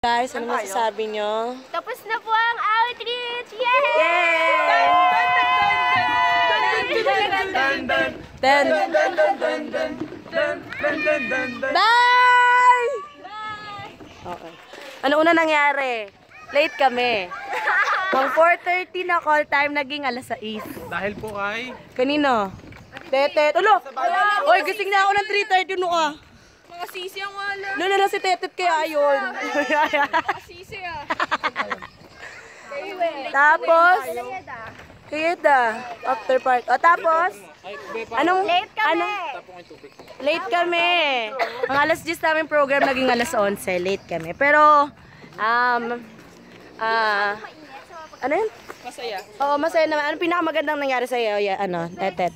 Guys, ano masasabi nyo? Tapos na po ang outreach! Yay! Bye! Okay. Ano una nangyari? Late kami. Pang 4:30 na call time, naging alas 6. Dahil po kay... Kanino? Tetet. Ulo! Oy, gising na ako ng 3:30 no ka. Mga sisi ang wala. Lalo na si Tetet kaya yun. Sisi ah. Tapos, Kayeda, after part. O tapos, anong, Late kami. Late kami. Ang alas 10 namin program, naging alas 11. Late kami. Pero, ano yun? Masaya. Oo, masaya naman. Anong pinakamagandang nangyari sa'yo? Ano, Tetet?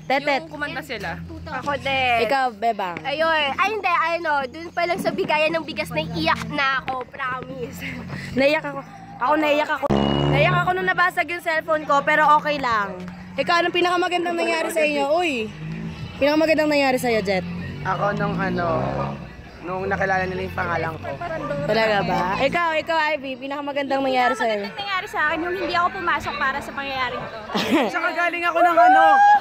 Tetet. Yung kumanta sila. Ako din. Ikaw, Bebang. Ayun. Ay hindi, dun pa lang sa bigayan ng bigas na iyak na ako, promise. Naiyak ako. Naiyak ako. Naiyak ako nung nabasag yung cellphone ko, pero okay lang. Ikaw, anong pinakamagandang nangyari sa inyo? Uy, pinakamagandang nangyari sa'yo, Jet? Ako nung nakilala nila yung pangalan ko. Talaga ba? Ikaw, Ivy, pinakamagandang nangyari sa'yo? Nangyari sa akin yung hindi ako pumasok para sa pangyayaring to. Saka galing ako ng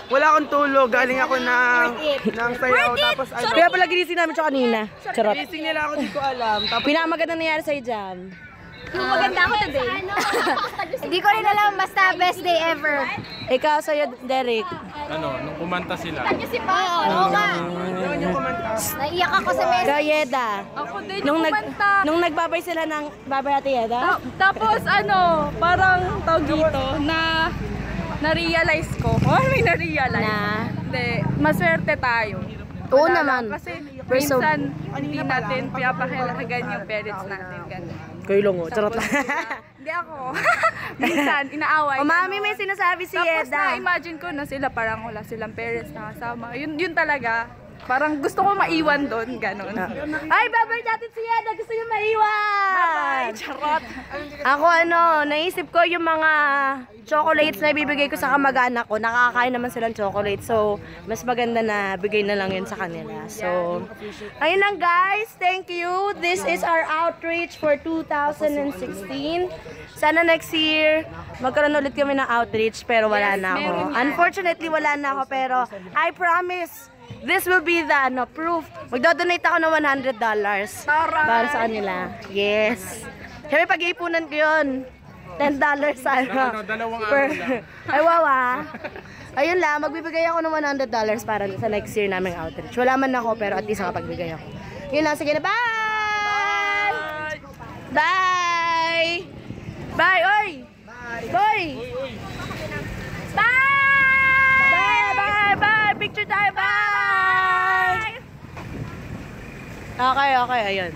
wala akong tulog. Galing ako ng sayaw. Tapos Kaya pala ginising namin siya kanina. Charot. gising nila ako, di ko alam. Tapos Pinakamagandang nangyari sa'yo, Jam? Yung maganda ako today. Hindi ko rin alam, basta best day ever. Ikaw, sa'yo, Derek? Nung kumanta sila. Oo nga. yun yung kumanta. Naiyak ako sa message. Kayeda? Ako din Nung, yung kumanta. nung nagbabay sila ng babay ate Yeda? Tapos parang tawag dito na na-realize ko. May na-realize. Na? Hindi, maswerte tayo. Oo Wala naman. lang. Kasi We're so- minsan hindi natin pinapakailangan yung parents natin. Ganun. Kayo lang, oh. Charot lang. Hindi ako. Minsan, inaaway. O mami, may sinasabi si Tapos Yeda. na-imagine ko na sila parang wala silang parents na kasama. Yun talaga. Parang gusto ko maiwan doon, ganun. Ay, babay natin si Yeda. Gusto niyo maiwan. Charot. Ako naisip ko yung mga chocolates na ibibigay ko sa kamag-anak ko. Nakakain naman silang chocolate. So, mas maganda na bigay na lang yun sa kanila. So, ayun lang guys. Thank you. This is our outreach for 2016. Sana next year, magkaroon ulit kami ng outreach. Pero wala na ako. Unfortunately, wala na ako. Pero, I promise, this will be the proof. Magdodonate ako ng $100 para sa kanila. Yes. Siyempre pag-iipunan ko yun. $10 sana. Dalawang araw lang. Ay, wawa. Ayun lang, magbibigay ako ng $100 para sa next year naming outreach. Wala man ako, pero at least nakapagbigay ako. Yun lang, sige na. Bye! Bye! Bye, oy! Boy! Bye! Bye! Bye! Picture tayo! Bye! Okay, ayun.